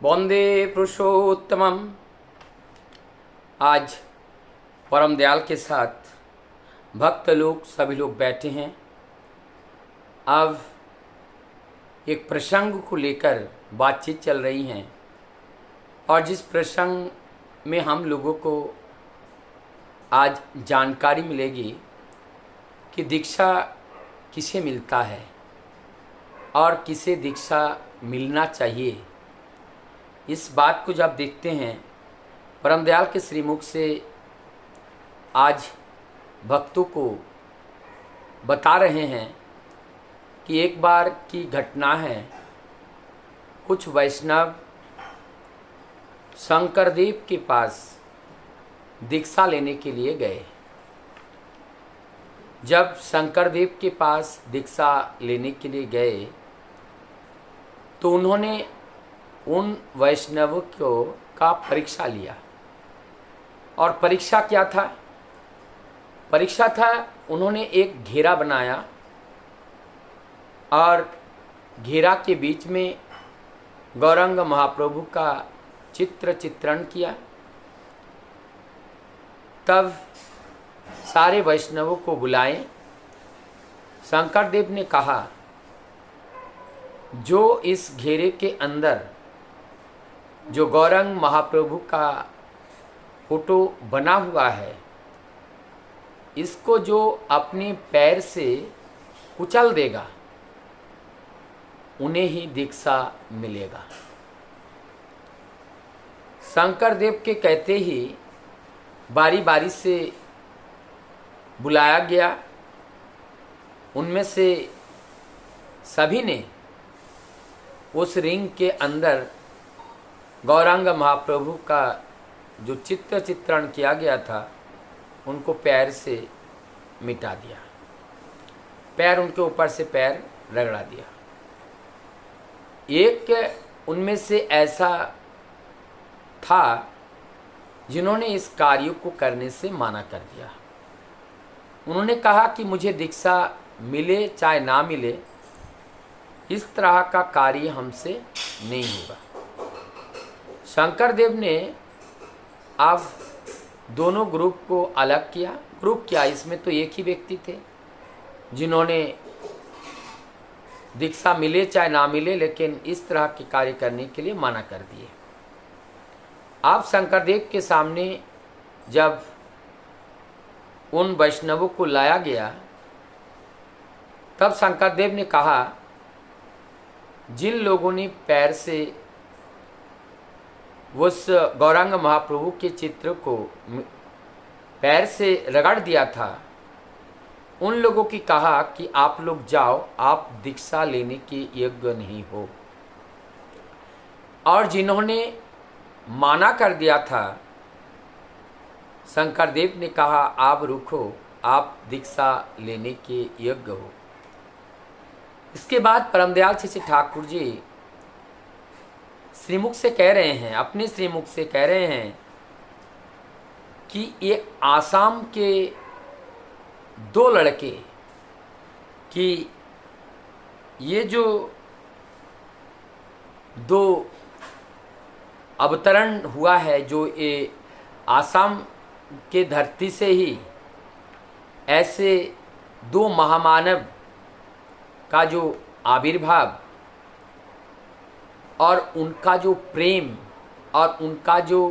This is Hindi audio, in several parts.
वंदे पुरुषोत्तमम। आज परम दयाल के साथ भक्त लोग सभी लोग बैठे हैं। अब एक प्रसंग को लेकर बातचीत चल रही है और जिस प्रसंग में हम लोगों को आज जानकारी मिलेगी कि दीक्षा किसे मिलता है और किसे दीक्षा मिलना चाहिए। इस बात को जब देखते हैं परम दयाल के श्रीमुख से आज भक्तों को बता रहे हैं कि एक बार की घटना है। कुछ वैष्णव शंकरदेव के पास दीक्षा लेने के लिए गए। जब शंकरदेव के पास दीक्षा लेने के लिए गए तो उन्होंने उन वैष्णवों को का परीक्षा लिया। और परीक्षा क्या था? परीक्षा था उन्होंने एक घेरा बनाया और घेरा के बीच में गौरांग महाप्रभु का चित्रण किया। तब सारे वैष्णवों को बुलाए। शंकरदेव ने कहा, जो इस घेरे के अंदर जो गौरांग महाप्रभु का फोटो बना हुआ है, इसको जो अपने पैर से कुचल देगा उन्हें ही दीक्षा मिलेगा। शंकरदेव के कहते ही बारी बारी से बुलाया गया। उनमें से सभी ने उस रिंग के अंदर गौरांग महाप्रभु का जो चित्रण किया गया था उनको पैर से मिटा दिया। पैर उनके ऊपर से पैर रगड़ा दिया। एक उनमें से ऐसा था जिन्होंने इस कार्य को करने से माना कर दिया। उन्होंने कहा कि मुझे दीक्षा मिले चाहे ना मिले, इस तरह का कार्य हमसे नहीं होगा। शंकरदेव ने अब दोनों ग्रुप को अलग किया। ग्रुप क्या, इसमें तो एक ही व्यक्ति थे जिन्होंने दीक्षा मिले चाहे ना मिले लेकिन इस तरह के कार्य करने के लिए मना कर दिए। आप शंकरदेव के सामने जब उन वैष्णवों को लाया गया तब शंकरदेव ने कहा, जिन लोगों ने पैर से उस गौरांग महाप्रभु के चित्र को पैर से रगड़ दिया था, उन लोगों की कहा कि आप लोग जाओ, आप दीक्षा लेने के योग्य नहीं हो। और जिन्होंने माना कर दिया था, शंकरदेव ने कहा आप रुको, आप दीक्षा लेने के योग्य हो। इसके बाद परमदयाल श्री ठाकुर जी श्रीमुख से कह रहे हैं, अपने श्रीमुख से कह रहे हैं कि ये आसाम के दो लड़के कि ये जो दो अवतरण हुआ है, जो ये आसाम के धरती से ही ऐसे दो महामानव का जो आविर्भाव और उनका जो प्रेम और उनका जो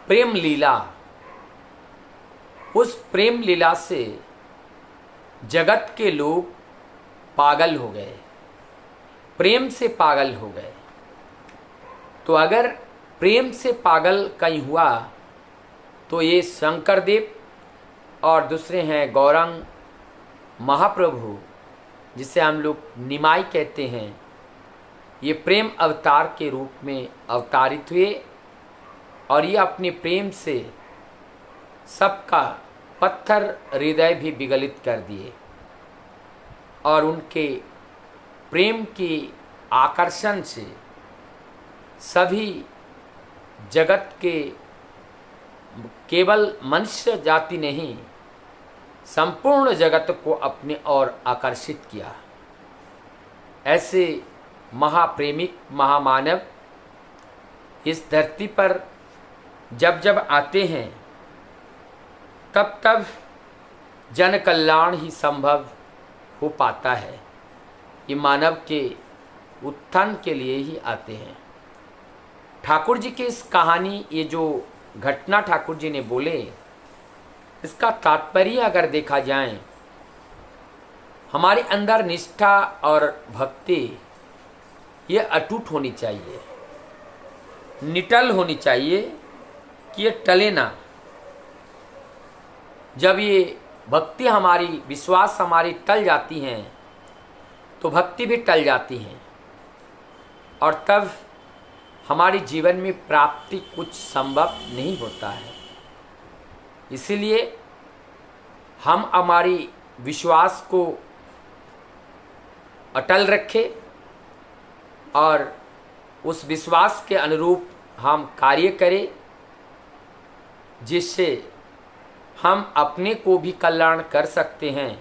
प्रेम लीला, उस प्रेम लीला से जगत के लोग पागल हो गए, प्रेम से पागल हो गए। तो अगर प्रेम से पागल कहीं हुआ तो ये शंकरदेव और दूसरे हैं गौरांग महाप्रभु, जिसे हम लोग निमाई कहते हैं, ये प्रेम अवतार के रूप में अवतारित हुए और ये अपने प्रेम से सबका पत्थर हृदय भी विगलित कर दिए और उनके प्रेम के आकर्षण से सभी जगत के केवल मनुष्य जाति नहीं, संपूर्ण जगत को अपने ओर आकर्षित किया। ऐसे महाप्रेमिक महामानव इस धरती पर जब जब आते हैं तब तब जन कल्याण ही संभव हो पाता है। ये मानव के उत्थान के लिए ही आते हैं। ठाकुर जी की इस कहानी, ये जो घटना ठाकुर जी ने बोले, इसका तात्पर्य अगर देखा जाए, हमारे अंदर निष्ठा और भक्ति ये अटूट होनी चाहिए, निटल होनी चाहिए कि ये टले ना। जब ये भक्ति हमारी, विश्वास हमारी टल जाती हैं तो भक्ति भी टल जाती हैं, और तब हमारे जीवन में प्राप्ति कुछ संभव नहीं होता है। इसीलिए हम हमारी विश्वास को अटल रखें और उस विश्वास के अनुरूप हम कार्य करें, जिससे हम अपने को भी कल्याण कर सकते हैं,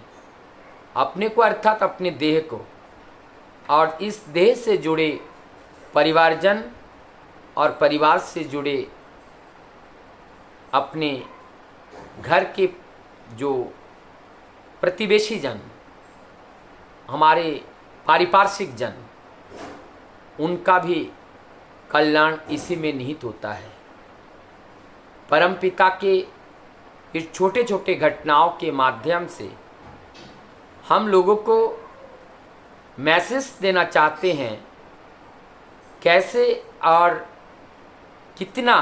अपने को अर्थात अपने देह को, और इस देह से जुड़े परिवारजन और परिवार से जुड़े अपने घर के जो प्रतिवेशी जन, हमारे पारिपार्श्विक जन, उनका भी कल्याण इसी में निहित होता है। परमपिता के इस छोटे छोटे घटनाओं के माध्यम से हम लोगों को मैसेज देना चाहते हैं, कैसे और कितना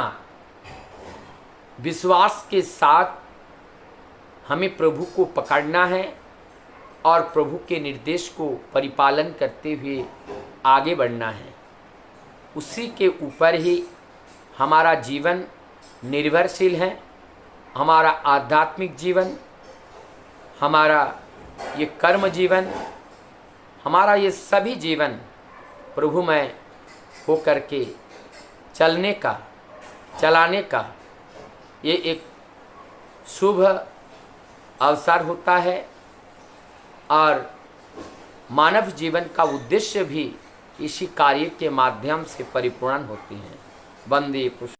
विश्वास के साथ हमें प्रभु को पकड़ना है और प्रभु के निर्देश को परिपालन करते हुए आगे बढ़ना है। उसी के ऊपर ही हमारा जीवन निर्भरशील है, हमारा आध्यात्मिक जीवन, हमारा ये कर्म जीवन, हमारा ये सभी जीवन प्रभुमय हो करके चलने का, चलाने का ये एक शुभ अवसर होता है। और मानव जीवन का उद्देश्य भी इसी कार्य के माध्यम से परिपूर्ण होती हैं। वंदे पुष्प।